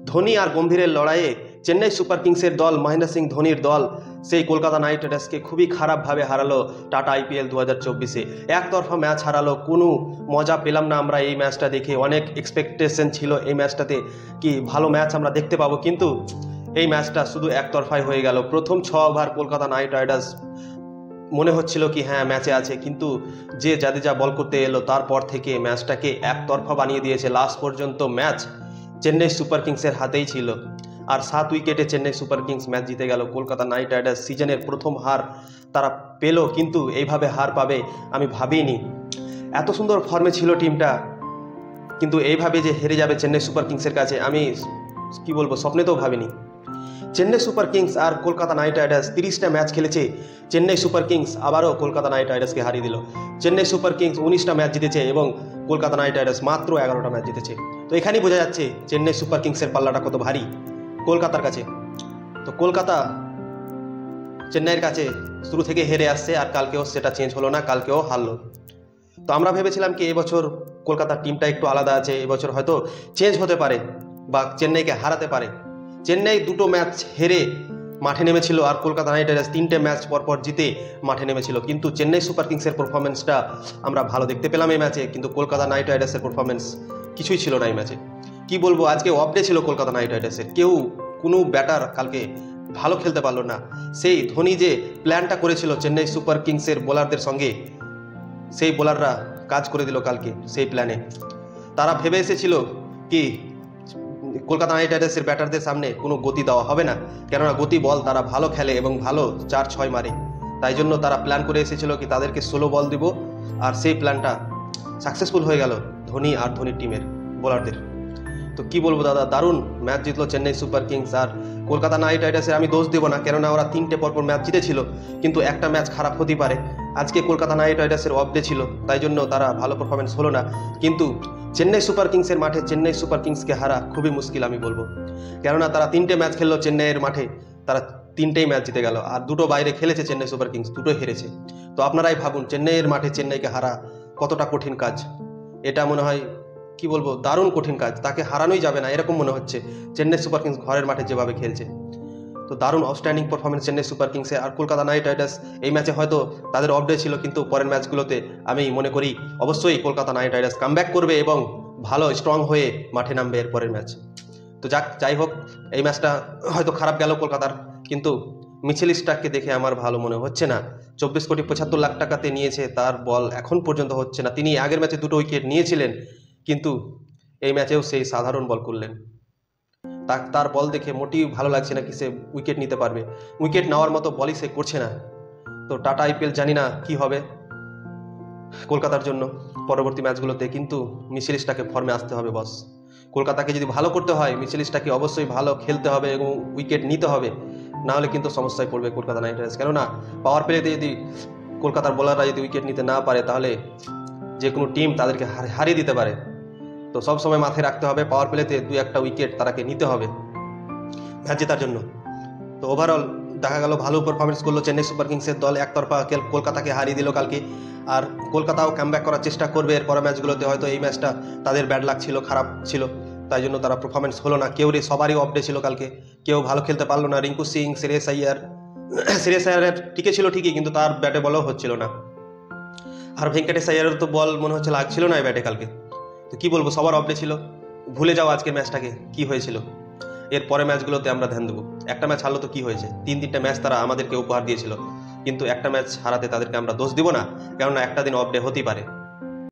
ধোনি আর গম্ভীরের লড়াইয়ে চেন্নাই সুপার কিংসের দল, মহেন্দ্র সিং ধোনির দল সেই কলকাতা নাইট রাইডার্সকে খুবই খারাপভাবে হারালো টাটা IPL 2024-এ। একতরফা ম্যাচ হারালো, কোনো মজা পেলাম না আমরা এই ম্যাচটা দেখে। অনেক এক্সপেকটেশন ছিল এই ম্যাচটাতে কি ভালো ম্যাচ আমরা দেখতে পাবো, কিন্তু এই ম্যাচটা শুধু একতরফাই হয়ে গেল। প্রথম 6 ওভার কলকাতা নাইট রাইডার্স মনে হচ্ছিল কি হ্যাঁ ম্যাচে আছে, কিন্তু যে জাদেজা বল করতে এলো তারপর থেকে ম্যাচটাকে একতরফা বানিয়ে দিয়েছে। লাস্ট পর্যন্ত ম্যাচ চেন্নাই সুপার কিংসের হাতেই ছিল, আর 7 উইকেটে চেন্নাই সুপার কিংস ম্যাচ জিতে গেল। কলকাতা নাইট রাইডার্স সিজনের প্রথম হার তারা পেল, কিন্তু এইভাবে হার পাবে আমি ভাবিনি। এত সুন্দর ফর্মে ছিল টিমটা, কিন্তু এইভাবে যে হেরে যাবে চেন্নাই সুপার কিংসের কাছে আমি কি বলবো, স্বপ্নেতেও ভাবিনি। চেন্নাই সুপার কিংস আর কলকাতা নাইট রাইডার্স 30টা ম্যাচ খেলেছে। চেন্নাই সুপার কিংস আবারও কলকাতা নাইট রাইডার্সকে হারিয়ে দিল। চেন্নাই সুপার কিংস 19টা ম্যাচ জিতেছে এবং কলকাতা নাইট রাইডার্স মাত্র 11টা ম্যাচ জিতেছে। তো এখানেই বোঝা যাচ্ছে চেন্নাই সুপার কিংসের পাল্লাটা কত ভারী কলকাতার কাছে। তো কলকাতা চেন্নাইয়ের কাছে শুরু থেকে হেরে আসছে, আর কালকেও সেটা চেঞ্জ হলো না, কালকেও হারলো। তো আমরা ভেবেছিলাম কি এবছর কলকাতার টিমটা একটু আলাদা আছে, এবছর হয়তো চেঞ্জ হতে পারে বা চেন্নাইকে হারাতে পারে। চেন্নাই 2টো ম্যাচ হেরে মাঠে নেমেছিল, আর কলকাতা নাইট রাইডার্স 3টে ম্যাচ পরপর জিতে মাঠে নেমেছিল। কিন্তু চেন্নাই সুপার কিংসের পারফরমেন্সটা আমরা ভালো দেখতে পেলাম এই ম্যাচে, কিন্তু কলকাতা নাইট রাইডার্সের পারফরমেন্স কিছুই ছিল না এই ম্যাচে। কি বলবো, আজকে অফ ডে ছিল কলকাতা নাইট রাইডার্সের, কোনো ব্যাটার কালকে ভালো খেলতে পারলো না। সেই ধোনি যে প্ল্যানটা করেছিল চেন্নাই সুপার কিংসের বোলারদের সঙ্গে, সেই বোলাররা কাজ করে দিল কালকে সেই প্ল্যানে। তারা ভেবে এসেছিল কি কলকাতা নাইট রাইডার্সের ব্যাটারদের সামনে কোনো গতি দেওয়া হবে না, কেননা গতি বল তারা ভালো খেলে এবং ভালো 4-6 মারে। তাই জন্য তারা প্ল্যান করে এসেছিল কি তাদেরকে স্লো বল দিব, আর সেই প্ল্যানটা সাকসেসফুল হয়ে গেল ধোনি আর ধোনির টিমের বোলারদের। তো কি বলবো দাদা, দারুণ ম্যাচ জিতলো চেন্নাই সুপার কিংস। আর কলকাতা নাইট রাইডার্সের আমি দোষ দেবো না, কেননা ওরা 3টে পরপর ম্যাচ জিতেছিল, কিন্তু একটা ম্যাচ খারাপ হতে পারে। আজকে কলকাতা নাইট রাইডার্সের অফ ডে ছিল, তাই জন্য তারা ভালো পারফরমেন্স হলো না। কিন্তু চেন্নাই সুপার কিংসের মাঠে চেন্নাই সুপার কিংসকে হারা খুবই মুশকিল আমি বলবো, কেননা তারা 3টে ম্যাচ খেললো চেন্নাইয়ের মাঠে, তারা 3টেই ম্যাচ জিতে গেল, আর 2টো বাইরে খেলেছে চেন্নাই সুপার কিংস, 2টোই হেরেছে। তো আপনারাই ভাবুন চেন্নাইয়ের মাঠে চেন্নাইকে হারা কতটা কঠিন কাজ। এটা মনে হয় কি বলবো, দারুণ কঠিন কাজ, তাকে হারানোই যাবে না এরকম মনে হচ্ছে চেন্নাই সুপার কিংস ঘরের মাঠে যেভাবে খেলছে। তো দারুণ আউটস্ট্যান্ডিং পারফরমেন্স চেন্নাই সুপার কিংসে। আর কলকাতা নাইট রাইডার্স এই ম্যাচে হয়তো তাদের অফ ডে ছিল, কিন্তু পরের ম্যাচগুলোতে আমি মনে করি অবশ্যই কলকাতা নাইট রাইডার্স কামব্যাক করবে এবং ভালো স্ট্রং হয়ে মাঠে নামবে এর পরের ম্যাচ। তো যাই হোক, এই ম্যাচটা হয়তো খারাপ গেল কলকাতার, কিন্তু মিচেল স্টার্ককে দেখে আমার ভালো মনে হচ্ছে না। 24,75,00,000 টাকাতে নিয়েছে, তার বল এখন পর্যন্ত হচ্ছে না। তিনি আগের ম্যাচে 2টো উইকেট নিয়েছিলেন, কিন্তু এই ম্যাচেও সেই সাধারণ বল করলেন। তার বল দেখে মোটেই ভালো লাগছে না কি সে উইকেট নিতে পারবে। উইকেট নেওয়ার মতো বলই সে করছে না। তো টাটা IPL জানি না কি হবে কলকাতার জন্য পরবর্তী ম্যাচগুলোতে, কিন্তু মিচেল স্টার্ককে ফর্মে আসতে হবে বস। কলকাতাকে যদি ভালো করতে হয় মিচেল স্টার্ককে অবশ্যই ভালো খেলতে হবে এবং উইকেট নিতে হবে, নাহলে কিন্তু সমস্যায় পড়বে কলকাতা নাইট রাইডার্স। কেননা পাওয়ার প্লেতে যদি কলকাতার বোলাররা যদি উইকেট নিতে না পারে, তাহলে যে কোনো টিম তাদেরকে হারিয়ে দিতে পারে। তো সব সময় মাথায় রাখতে হবে পাওয়ার প্লেতে 2-1টা উইকেট তারাকে নিতে হবে ম্যাচ জেতার জন্য। তো ওভারঅল দেখা গেল ভালো পারফরমেন্স করলো চেন্নাই সুপার কিংসের দল, একতরফা কলকাতাকে হারিয়ে দিল কালকে। আর কলকাতাও কামব্যাক করার চেষ্টা করবে এর পরের ম্যাচগুলোতে। হয়তো এই ম্যাচটা তাদের ব্যাড লাক ছিল, খারাপ ছিল, তাই জন্য তারা পারফরমেন্স হলো না। সবারই অফ ডে ছিল কালকে, কেউ ভালো খেলতে পারলো না। রিঙ্কু সিং, শ্রেয়স আইয়ারের টিকে ছিল ঠিকই, কিন্তু তার ব্যাটে বলও হচ্ছিল না। আর ভেঙ্কটেশ আইয়ারের তো বল মনে হচ্ছে লাগছিল না এই ব্যাটে কালকে। তো কি বলবো, সবার অফ ডে ছিল। ভুলে যাও আজকের ম্যাচটাকে কি হয়েছিল, এর পরে ম্যাচগুলোতে আমরা ধ্যান দেবো। একটা ম্যাচ হারলো তো কি হয়েছে, 3-3টে ম্যাচ তারা আমাদেরকে উপহার দিয়েছিল, কিন্তু একটা ম্যাচ হারাতে তাদেরকে আমরা দোষ দিব না, কেননা একটা দিন অফ ডে হতেই পারে।